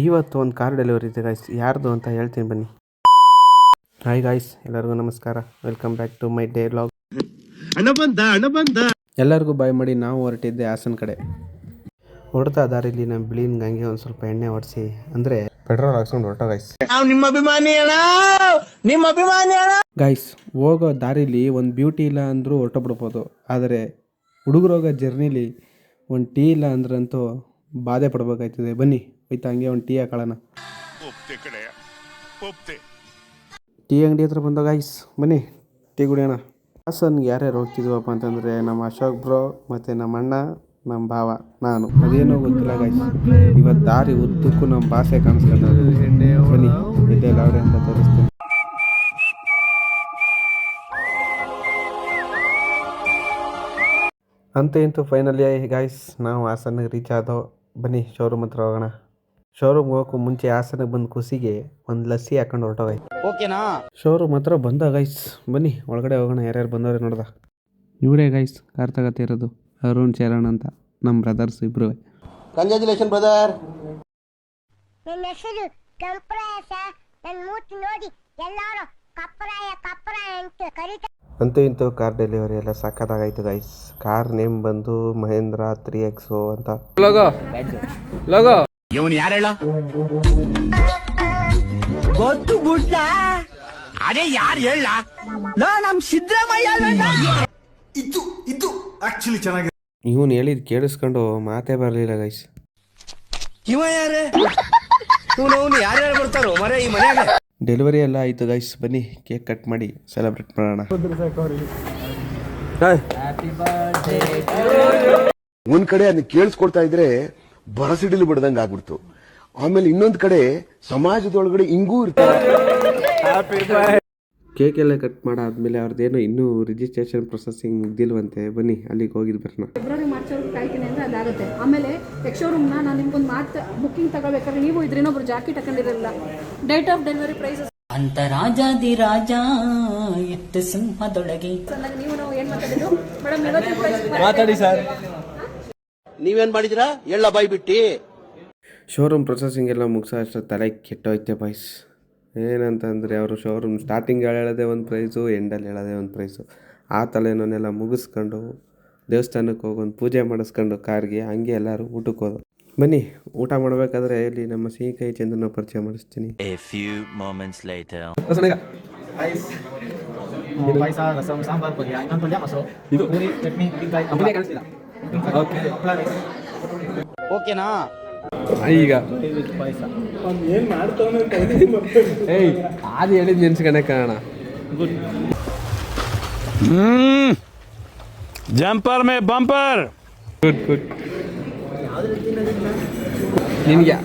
ಇವತ್ತು ಒಂದು car delivery ಇದೆ ಗಾಯ್ಸ್, ಯಾರ್ದು ಅಂತ ಹೇಳ್ತೀನಿ ಬನ್ನಿ. ಹಾಯ್ ಗಾಯ್ಸ್, ಎಲ್ಲರಿಗೂ ನಮಸ್ಕಾರ. Welcome back to my day vlog. ಎಲ್ಲರಿಗೂ ಬಾಯ್ ಮಾಡಿ ನಾವು ಹೊರಟಿದ್ದೆ ಹಾಸನ ಕಡೆ. ಹೊಡ್ತಾ ದಾರಿಲಿ ನಮ್ಮ ಬಿಳಿನ ಗಂಗೆ ಒಂದು ಸ್ವಲ್ಪ ಎಣ್ಣೆ ಹೊಡಿಸಿ ಅಂದರೆ ಪೆಟ್ರೋಲ್ ಹಾಕ್ಸ್ಕೊಂಡು ಹೊರಟ ಗಾಯ್ಸ್. ಗಾಯ್ಸ್, ಹೋಗೋ ದಾರಿಲಿ ಒಂದು ಬ್ಯೂಟಿ ಇಲ್ಲ ಅಂದರೂ ಹೊರಟೋಗ್ಬಿಡ್ಬೋದು, ಆದರೆ ಹುಡುಗರೋಗೋ ಜರ್ನಿಲಿ ಒಂದು ಟೀ ಇಲ್ಲ ಅಂದ್ರಂತೂ ಬಾಧೆ ಪಡ್ಬೇಕಾಯ್ತದೆ. ಬನ್ನಿ ಹೋಯ್ತಾ ಹಂಗೆ ಒಂದು ಟೀ ಹಾಕೊಳ್ಳೋಣ. ಟೀ ಅಂಗಡಿ ಹತ್ರ ಬಂದ ಗಾಯ್ಸ್, ಬನ್ನಿ ಟೀ ಕುಡಿಯೋಣ. ಹಾಸನ್ಗೆ ಯಾರ್ಯಾರು ಹೋಗ್ತಿದ್ವಪ್ಪ ಅಂತಂದರೆ ನಮ್ಮ ಅಶೋಕ್ ಬ್ರೋ ಮತ್ತು ನಮ್ಮ ಅಣ್ಣ, ನಮ್ಮ ಭಾವ, ನಾನು. ಅದೇನೋ ಗೊತ್ತಿಲ್ಲ ಗಾಯ್ಸ್, ಇವತ್ತು ದಾರಿ ಉದ್ದಕ್ಕೂ ನಮ್ಮ ಭಾಷೆ ಕಾಣಿಸ್ಕೊಂಡು ಬನ್ನಿ ಇದೆಲ್ಲ ಅವ್ರೆ ಅಂತ ತೋರಿಸ್ತೀನಿ. ಅಂತೂ ಇಂತೂ ಫೈನಲಿ ಗಾಯ್ಸ್ ನಾವು ಹಾಸನಿಗೆ ರೀಚ್ ಆದೋ. ಬನ್ನಿ ಶೋರೂಮ್ ಹತ್ರ ಹೋಗೋಣ. ಶೋರೂಮ್ಗೆ ಹೋಗೋಕ್ಕೂ ಮುಂಚೆ ಹಾಸನಿಗೆ ಬಂದು ಖುಷಿಗೆ ಒಂದು ಲಸ್ಸಿ ಹಾಕೊಂಡು ಹೊರಟೋಗಾಯ್ತು. ಓಕೆನಾ? ಶೋರೂಮ್ ಹತ್ರ ಬಂದ ಗೈಸ್, ಬನ್ನಿ ಒಳಗಡೆ ಹೋಗೋಣ. ಯಾರ್ಯಾರು ಬಂದವ್ರೆ ನೋಡ್ದ. ಇವರೇ ಗೈಸ್ ಕಾರ್ ತಗೋತಿರೋದು, ಅರುಣ್ ಚರಣ್ ಅಂತ, ನಮ್ಮ ಬ್ರದರ್ಸ್ ಇಬ್ರು. Congratulation brother. ನನ್ನ ಹೆಸರು ಕಂಪ್ರಾಯ ಸರ್. ನನ್ನ ಮೂತಿ ನೋಡಿ ಎಲ್ಲರೂ ಕಪ್ರಾಯ ಕಪ್ರಾಯ ಅಂತ ಕರೀತಾರೆ. ಅಂತೂ ಇಂತೂ ಕಾರ್ ಡೆಲಿವರಿ ಎಲ್ಲ ಸಕ್ಕತ್ತಾಗಾಯ್ತು ಗೈಸ್. ಕಾರ್ ನೇಮ್ ಬಂದು ಮಹೇಂದ್ರ 3XO ಅಂತ. ಲೋಗೋ ಇವನು ಯಾರು ಹೇಳ? ಗೊತ್ತು ಗುಡ್ಡ. ಅದೇ ಯಾರು ಹೇಳ? ನಮ್ ಸಿದ್ದರಾಮಯ್ಯ. ಇದು ಆಕ್ಚುಲಿ ಚೆನ್ನಾಗಿದೆ. ಇವನು ಹೇಳಿದ್ ಕೇಳಿಸ್ಕೊಂಡು ಮಾತೇ ಬರಲಿಲ್ಲ ಗೈಸ್. ಇವ ಯಾರೇ? ಇವನು ಯಾರ್ಯಾರು ಬರ್ತಾರೋ ಮರೆ ಈ ಮನೆಯಾಗ. ಡೆಲಿವರಿ ಎಲ್ಲ ಆಯಿತು ಗೈಸ್, ಬನ್ನಿ ಕೇಕ್ ಕಟ್ ಮಾಡಿ ಸೆಲೆಬ್ರೇಟ್ ಮಾಡೋಣ. ಒಂದ್ ಕಡೆ ಅದನ್ನ ಕೇಳಿಸ್ಕೊಡ್ತಾ ಇದ್ರೆ ಬರಸಿಡಿಲು ಬಿಡ್ದಂಗೆ ಆಗ್ಬಿಡ್ತು. ಆಮೇಲೆ ಇನ್ನೊಂದ್ ಕಡೆ ಸಮಾಜದೊಳಗಡೆ ಹಿಂಗೂ ಇರ್ತಾರೆ. ಕೇಕ್ ಎಲ್ಲ ಕಟ್ ಮಾಡಾದ್ಮೇಲೆ ಅವ್ರದ್ದೇನೋ ಇನ್ನೂ ರಿಜಿಸ್ಟ್ರೇಷನ್ ಪ್ರೊಸೆಸಿಂಗ್ ಮುಗ್ದಿಲ್ವಂತೆ. ಬನ್ನಿ ಅಲ್ಲಿಗೆ ಹೋಗಿದ್ದು ಬರೋಣ. ಫೆಬ್ರವರಿ ಮಾರ್ಚ್ ಕಾಯ್ತೀನಿ ಅಂದರೆ ಅದಾಗುತ್ತೆ. ಆಮೇಲೆ ಎಕ್ಸ್ಶೋರೂಮ್ನ ನಾನು ನಿಮ್ಗೊಂದು ಮಾತು ಬುಕ್ಕಿಂಗ್ ತಗೋಬೇಕಾದ್ರೆ ನೀವು ಇದ್ರೆ ಇನ್ನೊಬ್ರು ಜಾಕೆಟ್ ಹಾಕೊಂಡಿರಲಿಲ್ಲ. ಡೇಟ್ ಆಫ್ ಡೆಲಿವರಿ ಪ್ರೈಸಸ್ ಅಂತ ರಾಜಾದಿ ರಾಜ ಇತ್ತು ಸಿಂಹದೊಳಗೆ. ನೀವು ನಾವು ಏನು ಮಾತಾಡಿದ್ರು ಮೇಡಮ್? ಇವತ್ತಿನ ಪ್ರೈಸ್ ಮಾತಾಡಿ ಸರ್. ನೀವೇನ್ ಮಾಡಿದಿರಾ? ಎಳ್ಳ ಬಾಯ್ ಬಿಟ್ಟಿ. ಶೋರೂಮ್ ಪ್ರೊಸೆಸಿಂಗ್ ಎಲ್ಲ ಮುಗಿಸೋ ಅಷ್ಟು ತಲೆ ಕೆಟ್ಟೋಯ್ತೆ ಬಾಯ್ಸ್. ಏನಂತಂದರೆ ಅವರು ಶೋರೂಮ್ ಸ್ಟಾರ್ಟಿಂಗ್ ಹೇಳೋದೇ ಒಂದು ಪ್ರೈಸು, ಎಂಡಲ್ಲಿ ಹೇಳೋದೇ ಒಂದು ಪ್ರೈಸು. ಆ ತಲೆನೋನೆಲ್ಲ ಮುಗಿಸ್ಕೊಂಡು ದೇವಸ್ಥಾನಕ್ಕೆ ಹೋಗಿ ಒಂದು ಪೂಜೆ ಮಾಡಿಸ್ಕೊಂಡು ಕಾರ್ಗೆ ಹಂಗೆ ಎಲ್ಲರೂ ಊಟಕ್ಕೆ ಹೋದು. ಬನ್ನಿ ಊಟ ಮಾಡಬೇಕಾದ್ರೆ ಇಲ್ಲಿ ನಮ್ಮ ಸಿಹಿಕೈ ಚಂದ್ರನ ಪರಿಚಯ ಮಾಡಿಸ್ತೀನಿ. ಓಕೆನಾ? ಈಗ ಏಯ್ ಅದು ಹೇಳಿದ್ ನೆನ್ಸ್ಕೊಂಡೆ ಕಾರಣ. Jumper May bumper. Good good. ನಿನ್ಗೆ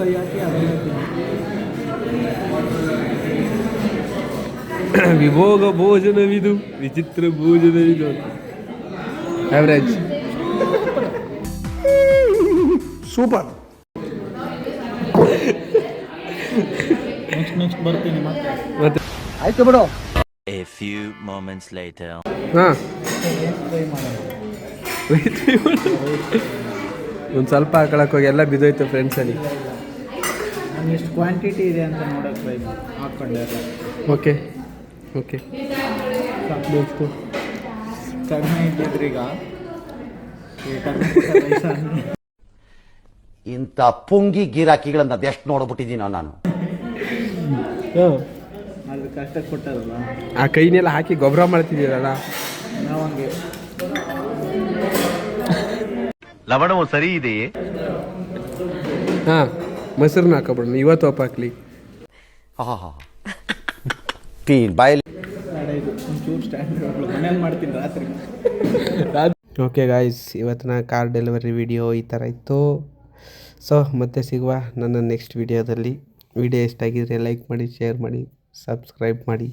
ವಿಭೋಗ ಭೋಜನವಿದು, ವಿಚಿತ್ರ ಭೋಜನವಿದು. Average super. ನೆಕ್ಸ್ಟ್ ಬರ್ತೀನಿ ಮತ್ತೆ. ಆಯ್ತು ಬಿಡು. ಹಾಂ ಒಂದು ಸ್ವಲ್ಪ ಹಾಕೊಳಕ್ಕೆ ಹೋಗಿ ಎಲ್ಲ ಬಿದ್ದೋಯ್ತು ಫ್ರೆಂಡ್ಸಲ್ಲಿ. ಎಷ್ಟು ಕ್ವಾಂಟಿಟಿ ಇದೆ ಅಂತ ನೋಡೋಕೆ ಹಾಕ್ಕೊಂಡೆ. Okay okay. ನೆಕ್ಸ್ಟು ಕಡಿಮೆ ಇದ್ದಿದ್ರೀಗ ಇಂಥ ಪುಂಗಿ ಗಿರಾಕಿಗಳನ್ನ ಅದೆಷ್ಟು ನೋಡ್ಬಿಟ್ಟಿದ್ದೀನೋ ನಾನು. ಅದು ಕಷ್ಟಕ್ಕೆ ಕೊಟ್ಟದಲ್ಲ, ಆ ಕೈನೆಲ್ಲ ಹಾಕಿ ಗೊಬ್ಬರ ಮಾಡ್ತಿದ್ದೀರಲ್ಲ ನಾವು ಹಂಗೆ. ಲವಣವು ಸರಿ ಇದೆಯೇ? ಹಾಂ ಮೊಸರನ್ನ ಹಾಕೋಬಿಡೋಣ ಇವತ್ತು. ಒಪ್ಪ ಹಾಕ್ಲಿ. ಟೀನ್ ಬಾಯಲ್ಲಿ ಒಂಚೂರು ಸ್ಟ್ಯಾಂಡರ್ಡ್ ಮನೇಲಿ ಮಾಡ್ತೀನಿ ರಾತ್ರಿ. ಓಕೆ ಗಾಯ್ಸ್, ಇವತ್ತಿನ ಕಾರ್ ಡೆಲಿವರಿ ವಿಡಿಯೋ ಈ ಥರ ಇತ್ತು. ಸೊ ಮತ್ತೆ ಸಿಗುವ ನನ್ನ ನೆಕ್ಸ್ಟ್ ವಿಡಿಯೋದಲ್ಲಿ. ವಿಡಿಯೋ ಇಷ್ಟ ಆಗಿದ್ರೆ ಲೈಕ್ ಮಾಡಿ, ಶೇರ್ ಮಾಡಿ, ಸಬ್ಸ್ಕ್ರೈಬ್ ಮಾಡಿ.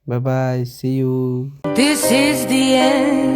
Bye bye, see you. This is the end.